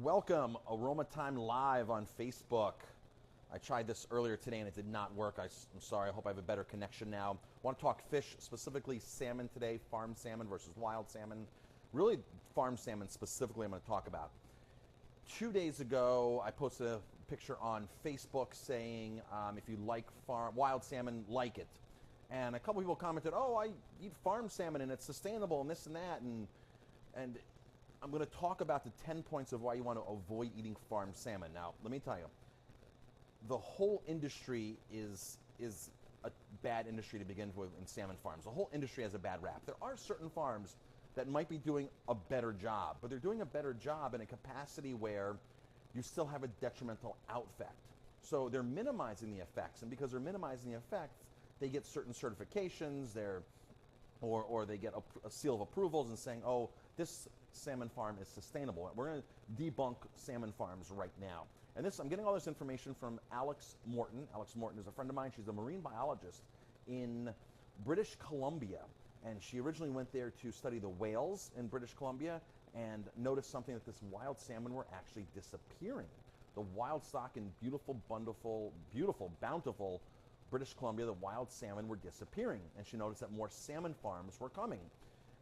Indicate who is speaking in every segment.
Speaker 1: Welcome, Aroma Time Live on Facebook. I tried this earlier today and it did not work. I'm sorry, I hope I have a better connection now. I want to talk fish, specifically salmon today, farm salmon versus wild salmon. Really, farm salmon specifically I'm going to talk about. 2 days ago, I posted a picture on Facebook saying if you like wild salmon, like it. And a couple people commented, oh, I eat farm salmon and it's sustainable and this and that. And I'm going to talk about the 10 points of why you want to avoid eating farm salmon. Now, let me tell you, the whole industry is a bad industry to begin with in salmon farms. The whole industry has a bad rap. There are certain farms that might be doing a better job, but they're doing a better job in a capacity where you still have a detrimental effect. So they're minimizing the effects, and because they're minimizing the effects, they get certain certifications. Or they get a seal of approvals and saying, oh, this salmon farm is sustainable. We're going to debunk salmon farms right now. And I'm getting all this information from Alex Morton. Alex Morton is a friend of mine. She's a marine biologist in British Columbia. And she originally went there to study the whales in British Columbia and noticed something, that this wild salmon were actually disappearing. The wild stock in beautiful, bountiful British Columbia, the wild salmon were disappearing, and she noticed that more salmon farms were coming.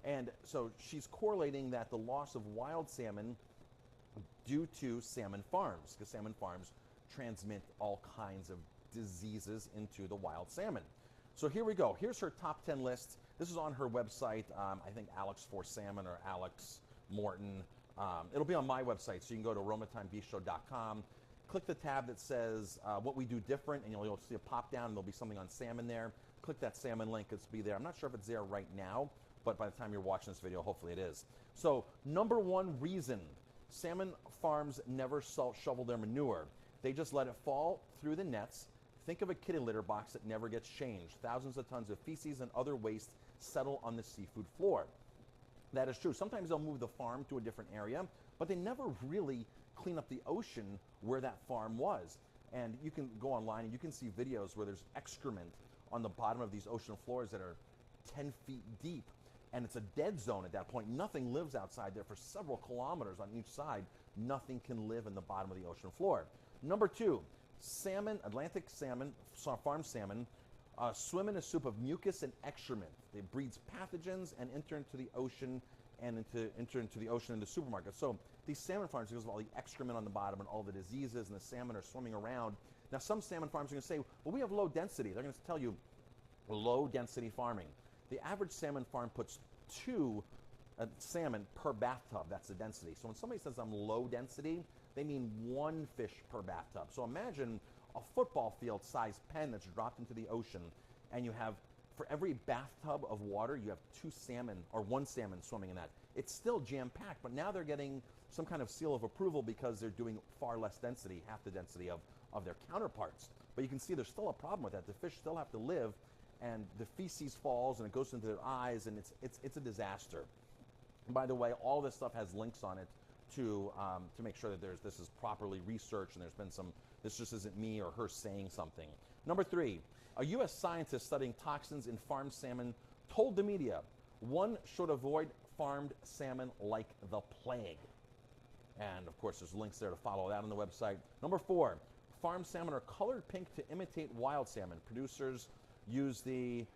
Speaker 1: And so she's correlating that the loss of wild salmon due to salmon farms, because salmon farms transmit all kinds of diseases into the wild salmon. So here we go. Here's her top 10 list. This is on her website. I think Alex for Salmon or Alex Morton. It'll be on my website, so you can go to aromatimebistro.com. Click the tab that says what we do different, and you'll see a pop down, and there'll be something on salmon there. Click that salmon link, it'll be there. I'm not sure if it's there right now, but by the time you're watching this video, hopefully it is. So, number one reason salmon farms never shovel their manure. They just let it fall through the nets. Think of a kitty litter box that never gets changed. Thousands of tons of feces and other waste settle on the seafood floor. That is true. Sometimes they'll move the farm to a different area, but they never really clean up the ocean where that farm was. And you can go online and you can see videos where there's excrement on the bottom of these ocean floors that are 10 feet deep. And it's a dead zone at that point. Nothing lives outside there for several kilometers on each side. Nothing can live in the bottom of the ocean floor. Number two, salmon, Atlantic salmon, farm salmon, swim in a soup of mucus and excrement. It breeds pathogens and enter into the ocean and enter into the ocean into supermarkets. So these salmon farms, because of all the excrement on the bottom and all the diseases, and the salmon are swimming around. Now some salmon farms are going to say, well, we have low density. They're going to tell you low density farming. The average salmon farm puts 2 salmon per bathtub. That's the density. So when somebody says I'm low density, they mean 1 fish per bathtub. So imagine a football field size pen that's dropped into the ocean, and you have, for every bathtub of water, you have 2 salmon or 1 salmon swimming in that. It's still jam-packed, but now they're getting some kind of seal of approval because they're doing far less density, half the density of their counterparts. But you can see there's still a problem with that. The fish still have to live, and the feces falls and it goes into their eyes, and it's a disaster. And by the way, all this stuff has links on it to make sure that this is properly researched, and there's been some, this just isn't me or her saying something. Number 3, a U.S. scientist studying toxins in farmed salmon told the media one should avoid farmed salmon like the plague. And of course, there's links there to follow that on the website. Number 4, farmed salmon are colored pink to imitate wild salmon. Producers use the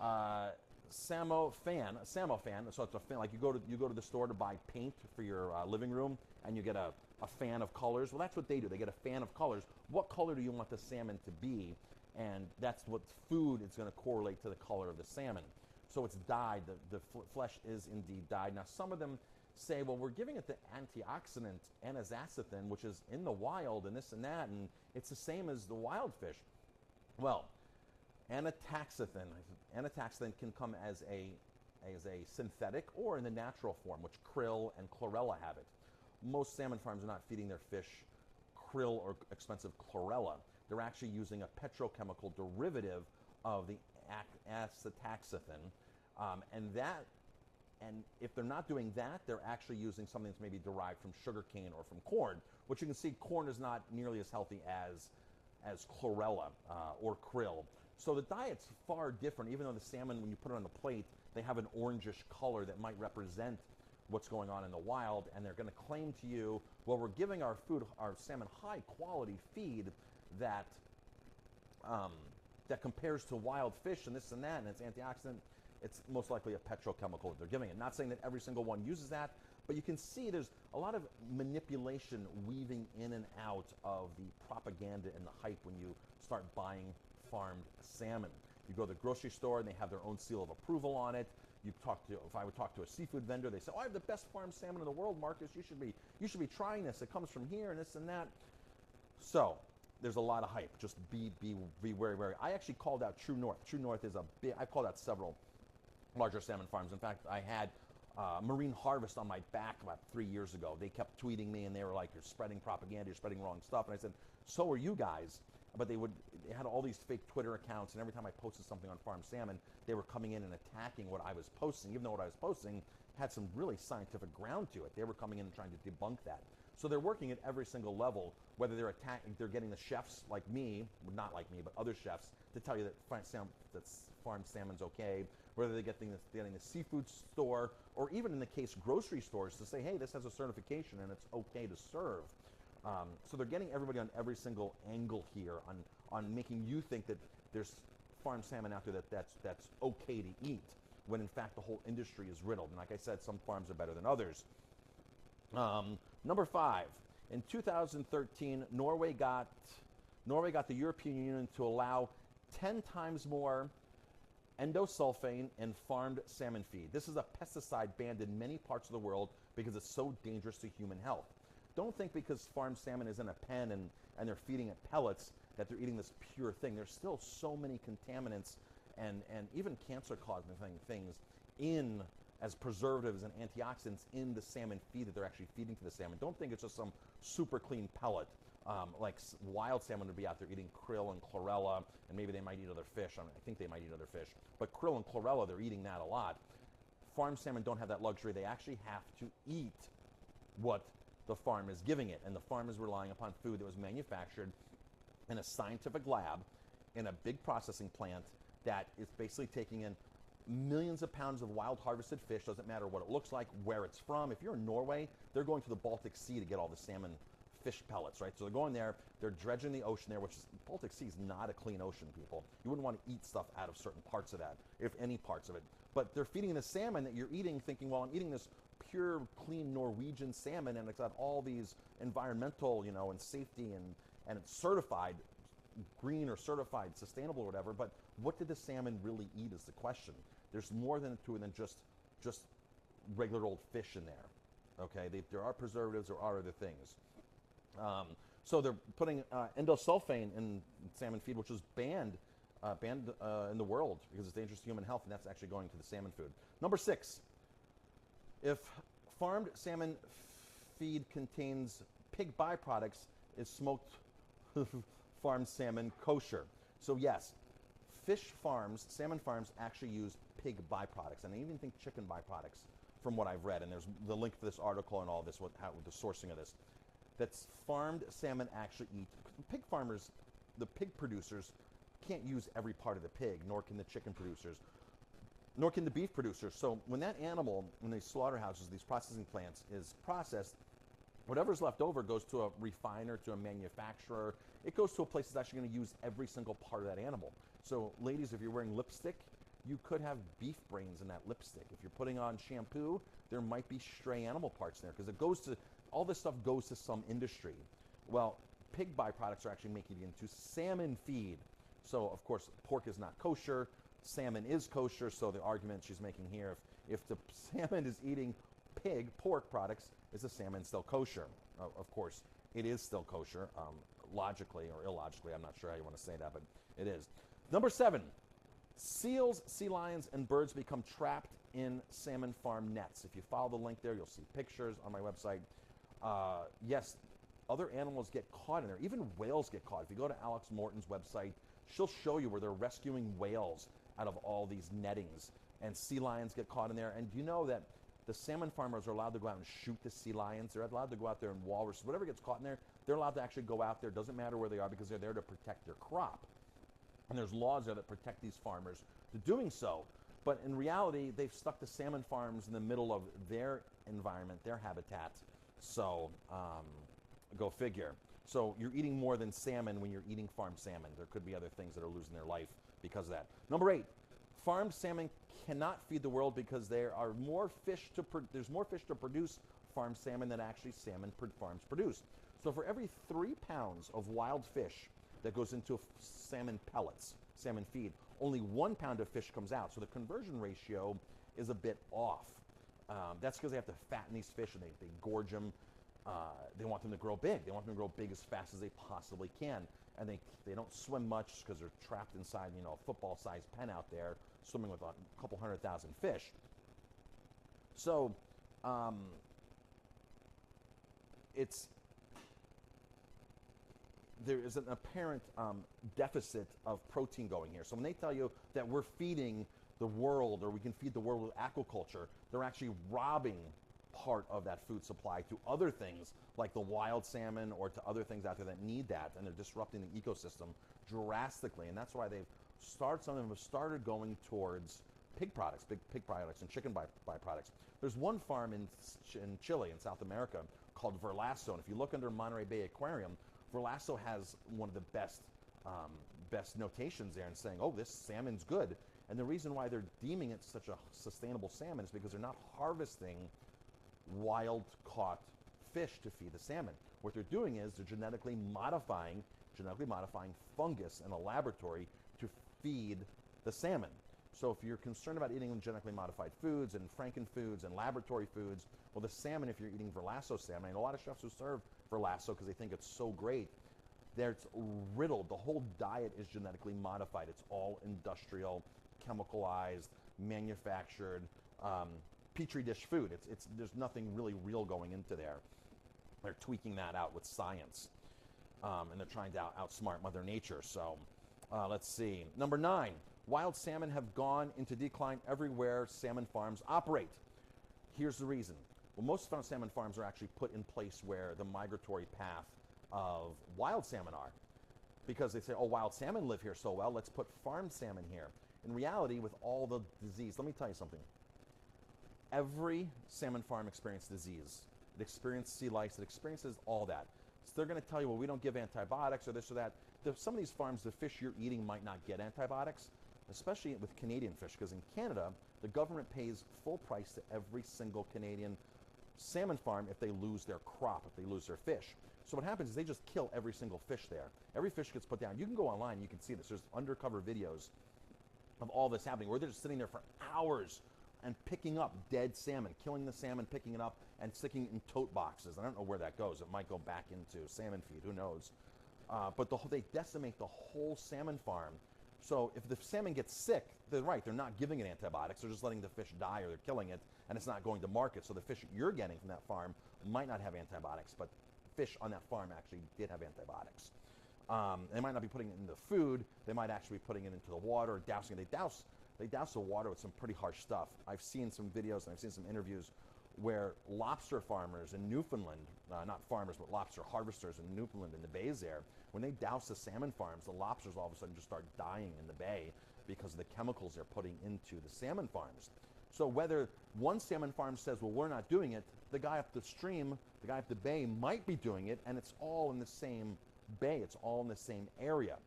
Speaker 1: Samo fan. So it's a fan. Like you go to the store to buy paint for your living room, and you get a fan of colors. Well, that's what they do. They get a fan of colors. What color do you want the salmon to be? And that's what food is going to correlate to the color of the salmon. So it's dyed. The flesh is indeed dyed. Now, some of them say, well, we're giving it the antioxidant anazacethin, which is in the wild, and this and that, and it's the same as the wild fish. Well, Anataxanthin can come as a synthetic or in the natural form, which krill and chlorella have it. Most salmon farms are not feeding their fish krill or expensive chlorella. They're actually using a petrochemical derivative of the acetaxanthin, and if they're not doing that, they're actually using something that's maybe derived from sugarcane or from corn, which you can see corn is not nearly as healthy as chlorella or krill. So the diet's far different, even though the salmon, when you put it on the plate, they have an orangish color that might represent what's going on in the wild, and they're going to claim to you, well, we're giving our food, our salmon, high quality feed that that compares to wild fish and this and that, and it's antioxidant. It's most likely a petrochemical that they're giving it. Not saying that every single one uses that, but you can see there's a lot of manipulation weaving in and out of the propaganda and the hype when you start buying farmed salmon. You go to the grocery store and they have their own seal of approval on it. You talk to, if I would talk to a seafood vendor, they say, "Oh, I have the best farmed salmon in the world, Marcus. You should be trying this. It comes from here and this and that." So there's a lot of hype. Just be very, very. I actually called out True North. True North is a big. I called out several larger salmon farms. In fact, I had Marine Harvest on my back about 3 years ago. They kept tweeting me and they were like, "You're spreading propaganda. You're spreading wrong stuff." And I said, "So are you guys." But they had all these fake Twitter accounts, and every time I posted something on farm salmon, they were coming in and attacking what I was posting, even though what I was posting had some really scientific ground to it. They were coming in and trying to debunk that. So they're working at every single level, whether they're getting the chefs like me, not like me, but other chefs, to tell you that farm salmon's okay, whether they're getting the seafood store, or even in the case grocery stores, to say, hey, this has a certification and it's okay to serve. So they're getting everybody on every single angle here on making you think that there's farm salmon out there that's okay to eat, when in fact the whole industry is riddled. And like I said, some farms are better than others. Number 5, in 2013, Norway got the European Union to allow 10 times more endosulfane in farmed salmon feed. This is a pesticide banned in many parts of the world because it's so dangerous to human health. Don't think because farmed salmon is in a pen and they're feeding it pellets that they're eating this pure thing. There's still so many contaminants and even cancer-causing things in as preservatives and antioxidants in the salmon feed that they're actually feeding to the salmon. Don't think it's just some super clean pellet. Like wild salmon would be out there eating krill and chlorella, and maybe they might eat other fish. I think they might eat other fish. But krill and chlorella, they're eating that a lot. Farm salmon don't have that luxury. They actually have to eat what the farm is giving it, and the farm is relying upon food that was manufactured in a scientific lab in a big processing plant that is basically taking in millions of pounds of wild harvested fish. Doesn't matter what it looks like, where it's from. If you're in Norway, they're going to the Baltic Sea to get all the salmon fish pellets, right? So they're going there, they're dredging the ocean there, which is, Baltic Sea is not a clean ocean, people. You wouldn't want to eat stuff out of certain parts of that, if any parts of it. But they're feeding the salmon that you're eating, thinking, well, I'm eating this pure, clean Norwegian salmon, and it's got all these environmental, and safety, and it's certified green or certified sustainable or whatever. But what did the salmon really eat is the question. There's more than just regular old fish in there. Okay, there are preservatives, there are other things. So they're putting endosulfane in salmon feed, which is banned in the world because it's dangerous to human health, and that's actually going to the salmon food. Number 6, if farmed salmon feed contains pig byproducts, is smoked farmed salmon kosher? So yes, salmon farms actually use pig byproducts, and I even think chicken byproducts from what I've read, and there's the link for this article and all this, with the sourcing of this. That's farmed salmon actually eat. Pig farmers, the pig producers, can't use every part of the pig, nor can the chicken producers, nor can the beef producers. So when that animal, in these slaughterhouses, these processing plants, is processed, whatever's left over goes to a refiner, to a manufacturer. It goes to a place that's actually going to use every single part of that animal. So ladies, if you're wearing lipstick, you could have beef brains in that lipstick. If you're putting on shampoo, there might be stray animal parts in there, because it goes to, all this stuff goes to some industry. Well, pig byproducts are actually making it into salmon feed. So of course, pork is not kosher, salmon is kosher. So the argument she's making here, if the salmon is eating pork products, is the salmon still kosher? Of course, it is still kosher, logically or illogically. I'm not sure how you want to say that, but it is. Number 7, seals, sea lions, and birds become trapped in salmon farm nets. If you follow the link there, you'll see pictures on my website. Yes, other animals get caught in there. Even whales get caught. If you go to Alex Morton's website, she'll show you where they're rescuing whales out of all these nettings. And sea lions get caught in there. And do you know that the salmon farmers are allowed to go out and shoot the sea lions? They're allowed to go out there and walrus, whatever gets caught in there, they're allowed to actually go out there. Doesn't matter where they are, because they're there to protect their crop. And there's laws there that protect these farmers to doing so. But in reality, they've stuck the salmon farms in the middle of their environment, their habitat. So go figure. So you're eating more than salmon when you're eating farmed salmon. There could be other things that are losing their life because of that. Number 8, farmed salmon cannot feed the world because there are more fish there's more fish to produce farmed salmon than actually salmon farms produce. So for every 3 pounds of wild fish that goes into salmon pellets, salmon feed, only 1 pound of fish comes out. So the conversion ratio is a bit off. That's because they have to fatten these fish and they gorge them. They want them to grow big. They want them to grow big as fast as they possibly can. And they don't swim much because they're trapped inside, you know, a football-sized pen out there, swimming with a couple 100,000 fish. So there is an apparent deficit of protein going here. So when they tell you that we're feeding the world, or we can feed the world with aquaculture, they're actually robbing part of that food supply to other things like the wild salmon or to other things out there that need that, and they're disrupting the ecosystem drastically. And that's why some of them have started going towards pig products, big pig products and chicken byproducts. There's one farm in Chile, in South America, called Verlasso, and if you look under Monterey Bay Aquarium, Verlasso has one of the best notations there and saying, oh, this salmon's good. And the reason why they're deeming it such a sustainable salmon is because they're not harvesting wild caught fish to feed the salmon. What they're doing is they're genetically modifying fungus in a laboratory to feed the salmon. So if you're concerned about eating genetically modified foods and frankenfoods and laboratory foods, well, the salmon, if you're eating Verlasso salmon, and a lot of chefs who serve Verlasso because they think it's so great, it's riddled. The whole diet is genetically modified. It's all industrial, chemicalized, manufactured, petri dish food. There's nothing really real going into there. They're tweaking that out with science, and they're trying to outsmart Mother Nature. So let's see. Number 9, wild salmon have gone into decline everywhere salmon farms operate. Here's the reason. Well, most salmon farms are actually put in place where the migratory path of wild salmon are, because they say, oh, wild salmon live here so well, let's put farmed salmon here. In reality, with all the disease, let me tell you something. Every salmon farm experiences disease. It experiences sea lice. It experiences all that. So they're going to tell you, well, we don't give antibiotics or this or that. Some of these farms, the fish you're eating might not get antibiotics, especially with Canadian fish, because in Canada, the government pays full price to every single Canadian salmon farm if they lose their crop, if they lose their fish. So what happens is they just kill every single fish there. Every fish gets put down. You can go online, you can see this. There's undercover videos of all this happening where they're just sitting there for hours and picking up dead salmon, killing the salmon, picking it up, and sticking it in tote boxes. I don't know where that goes. It might go back into salmon feed. Who knows? But they decimate the whole salmon farm. So if the salmon gets sick, they're right. They're not giving it antibiotics. They're just letting the fish die, or they're killing it, and it's not going to market. So the fish you're getting from that farm might not have antibiotics, but fish on that farm actually did have antibiotics. They might not be putting it in the food. They might actually be putting it into the water, dousing it. They douse the water with some pretty harsh stuff. I've seen some videos and I've seen some interviews where lobster farmers in Newfoundland, not farmers, but lobster harvesters in Newfoundland in the bays there, when they douse the salmon farms, the lobsters all of a sudden just start dying in the bay because of the chemicals they're putting into the salmon farms. So whether one salmon farm says, well, we're not doing it, the guy up the stream, the guy up the bay might be doing it, and it's all in the same bay. It's all in the same area.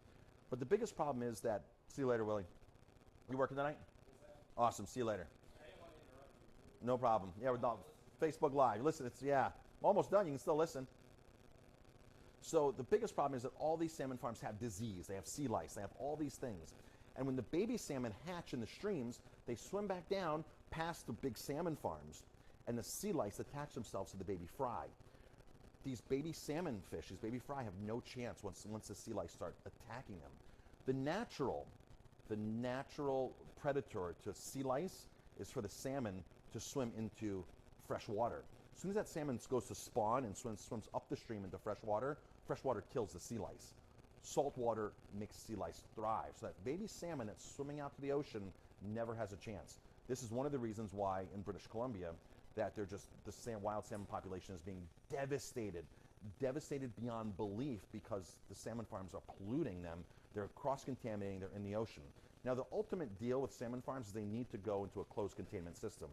Speaker 1: But the biggest problem is that, see you later, Willie. You working tonight? Awesome. See you later. No problem. Yeah, we're done. Facebook Live. Listen, I'm almost done. You can still listen. So the biggest problem is that all these salmon farms have disease. They have sea lice. They have all these things. And when the baby salmon hatch in the streams, they swim back down past the big salmon farms, and the sea lice attach themselves to the baby fry. These baby salmon fish, these baby fry, have no chance once the sea lice start attacking them. The natural predator to sea lice is for the salmon to swim into fresh water. As soon as that salmon goes to spawn and swims up the stream into fresh water kills the sea lice. Salt water makes sea lice thrive. So that baby salmon that's swimming out to the ocean never has a chance. This is one of the reasons why in British Columbia that the wild salmon population is being devastated beyond belief, because the salmon farms are polluting them. They're cross-contaminating. They're in the ocean. Now, the ultimate deal with salmon farms is they need to go into a closed containment system.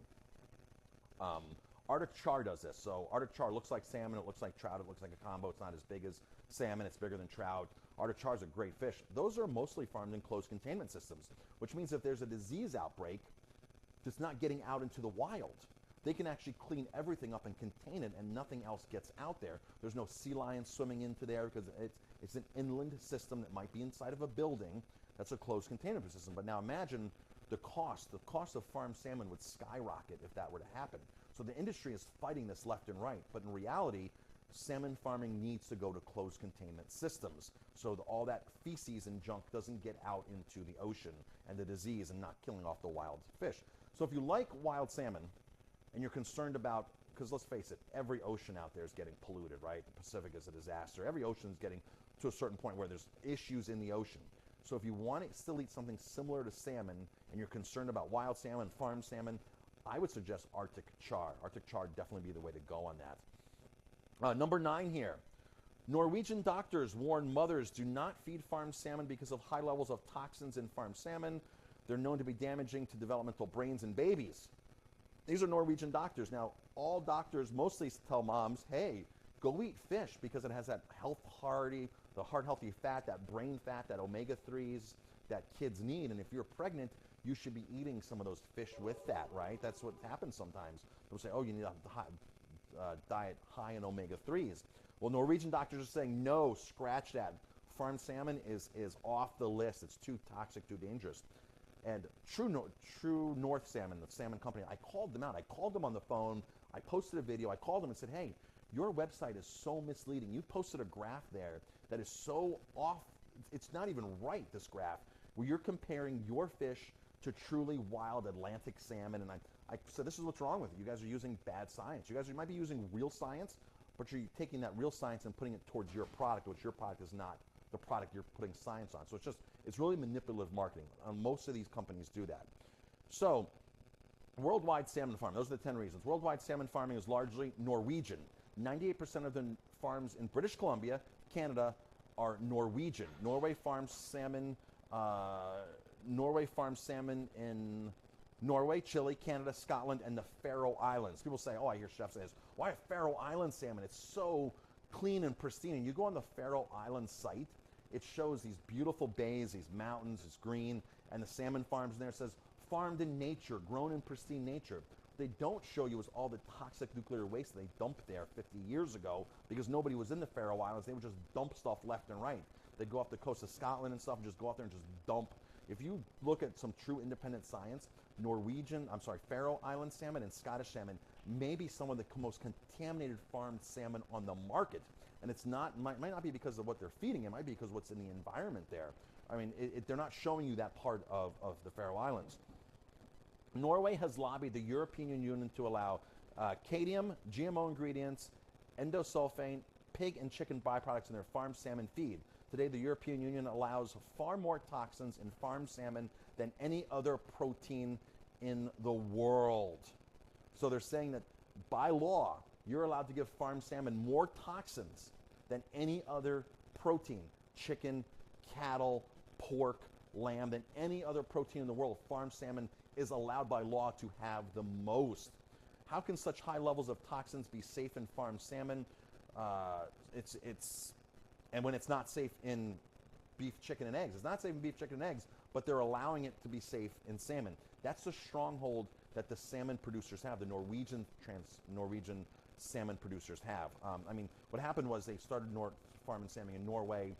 Speaker 1: Arctic char does this. So Arctic char looks like salmon, it looks like trout, it looks like a combo. It's not as big as salmon, it's bigger than trout. Arctic char is a great fish. Those are mostly farmed in closed containment systems, which means if there's a disease outbreak that's not getting out into the wild, they can actually clean everything up and contain it, and nothing else gets out there. There's no sea lions swimming into there because it's an inland system that might be inside of a building. That's a closed containment system. But now imagine the cost of farmed salmon would skyrocket if that were to happen. So the industry is fighting this left and right, but in reality, salmon farming needs to go to closed containment systems so that all that feces and junk doesn't get out into the ocean and the disease and not killing off the wild fish. So if you like wild salmon and you're concerned about, because let's face it, every ocean out there is getting polluted, right? The Pacific is a disaster. Every ocean is getting to a certain point where there's issues in the ocean. So if you want to still eat something similar to salmon and you're concerned about wild salmon, farmed salmon, I would suggest Arctic char. Arctic char would definitely be the way to go on that. Number 9 here. Norwegian doctors warn mothers do not feed farmed salmon because of high levels of toxins in farmed salmon. They're known to be damaging to developmental brains in babies. These are Norwegian doctors. Now, all doctors mostly tell moms, hey, go eat fish because it has that the heart-healthy fat, that brain fat, that omega-3s that kids need. And if you're pregnant, you should be eating some of those fish with that, right? That's what happens sometimes. They'll say, oh, you need a diet high in omega-3s. Well, Norwegian doctors are saying, no, scratch that. Farmed salmon is off the list. It's too toxic, too dangerous. And True North Salmon, the salmon company, I called them out. I called them on the phone. I posted a video. I called them and said, hey, your website is so misleading. You posted a graph there that is so off. It's not even right, this graph, where you're comparing your fish to truly wild Atlantic salmon. And I said, this is what's wrong with it. You guys are using bad science. You might be using real science, but you're taking that real science and putting it towards your product, which your product is not the product you're putting science on. So it's really manipulative marketing. Most of these companies do that. So worldwide salmon farming, those are the 10 reasons. Worldwide salmon farming is largely Norwegian. 98% of the farms in British Columbia, Canada, are Norwegian. Norway farms salmon in Norway, Chile, Canada, Scotland, and the Faroe Islands. People say, oh, I hear chefs say this, why Faroe Island salmon? It's so clean and pristine. And you go on the Faroe Island site, it shows these beautiful bays, these mountains, it's green, and the salmon farms in there says, farmed in nature, grown in pristine nature. They don't show you is all the toxic nuclear waste they dumped there 50 years ago because nobody was in the Faroe Islands. They would just dump stuff left and right. They'd go off the coast of Scotland and stuff and just go out there and just dump. If you look at some true independent science, Faroe Island salmon and Scottish salmon may be some of the most contaminated farmed salmon on the market. And it's not, might not be because of what they're feeding, it might be because of what's in the environment there. I mean, they're not showing you that part of the Faroe Islands. Norway has lobbied the European Union to allow cadmium, GMO ingredients, endosulfane, pig and chicken byproducts in their farmed salmon feed. Today, the European Union allows far more toxins in farmed salmon than any other protein in the world. So they're saying that by law, you're allowed to give farmed salmon more toxins than any other protein, chicken, cattle, pork, lamb, than any other protein in the world. Farmed salmon is allowed by law to have the most. How can such high levels of toxins be safe in farmed salmon? And when it's not safe in beef, chicken, and eggs. It's not safe in beef, chicken, and eggs, but they're allowing it to be safe in salmon. That's the stronghold that the salmon producers have, the Norwegian salmon producers have. I mean, what happened was they started farming salmon in Norway,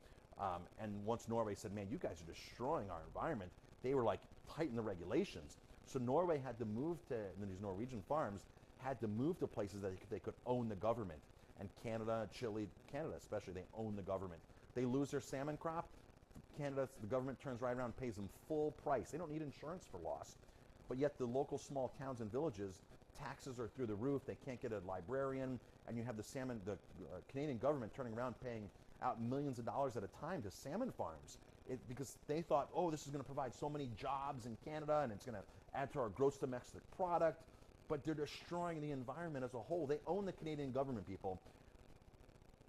Speaker 1: and once Norway said, man, you guys are destroying our environment, they were like, tighten the regulations. So Norway had to move to, these Norwegian farms had to move to places that they could own the government. And Canada, Chile, Canada especially, they own the government. They lose their salmon crop, Canada, the government turns right around and pays them full price. They don't need insurance for loss. But yet the local small towns and villages, taxes are through the roof, they can't get a librarian, and you have the Canadian government turning around paying out millions of dollars at a time to salmon farms. Because they thought, oh, this is going to provide so many jobs in Canada and it's going to add to our gross domestic product. But they're destroying the environment as a whole. They own the Canadian government, people.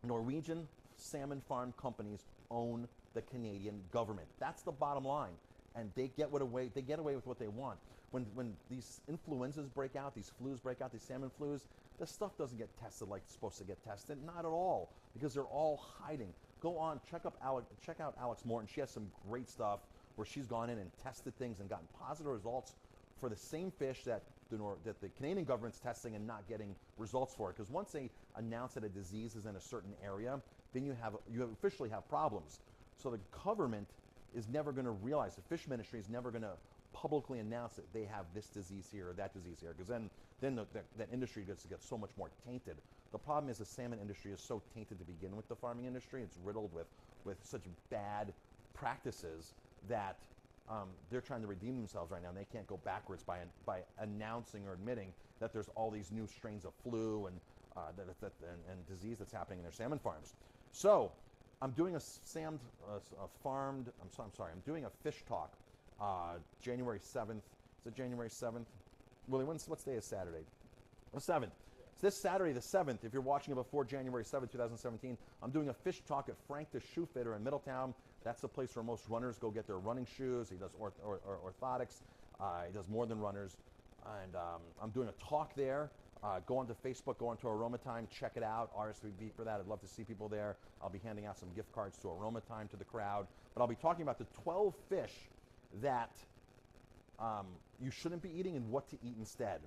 Speaker 1: Norwegian salmon farm companies own the Canadian government. That's the bottom line. and they get away with what they want. When these influenzas break out, these flus break out, these salmon flus, this stuff doesn't get tested like it's supposed to get tested. Not at all, because they're all hiding. Go on, check out Alex Morton. She has some great stuff where she's gone in and tested things and gotten positive results for the same fish that the Canadian government's testing and not getting results for it. Because once they announce that a disease is in a certain area, then you officially have problems. So the government is never going to realize, the fish ministry is never going to publicly announce that they have this disease here or that disease here, because then that industry gets so much more tainted. The problem is the salmon industry is so tainted to begin with, the farming industry. It's riddled with such bad practices that they're trying to redeem themselves right now, and they can't go backwards by announcing or admitting that there's all these new strains of flu and disease that's happening in their salmon farms. So I'm doing I'm doing a fish talk January 7th. Is it January 7th? Willie, what day is Saturday? The 7th. So this Saturday, the 7th, if you're watching it before January 7th, 2017, I'm doing a fish talk at Frank the Shoe Fitter in Middletown. That's the place where most runners go get their running shoes. He does orthotics. He does more than runners. And I'm doing a talk there. Go onto Facebook, go onto Aroma Thyme, check it out, RSVP for that. I'd love to see people there. I'll be handing out some gift cards to Aroma Thyme to the crowd. But I'll be talking about the 12 fish that you shouldn't be eating and what to eat instead.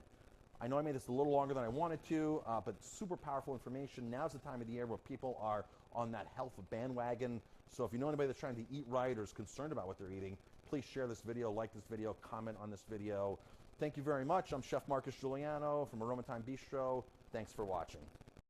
Speaker 1: I know I made this a little longer than I wanted to, but super powerful information. Now's the time of the year where people are on that health bandwagon. So if you know anybody that's trying to eat right or is concerned about what they're eating, please share this video, like this video, comment on this video. Thank you very much. I'm Chef Marcus Guiliano from Aroma Bistro. Thanks for watching.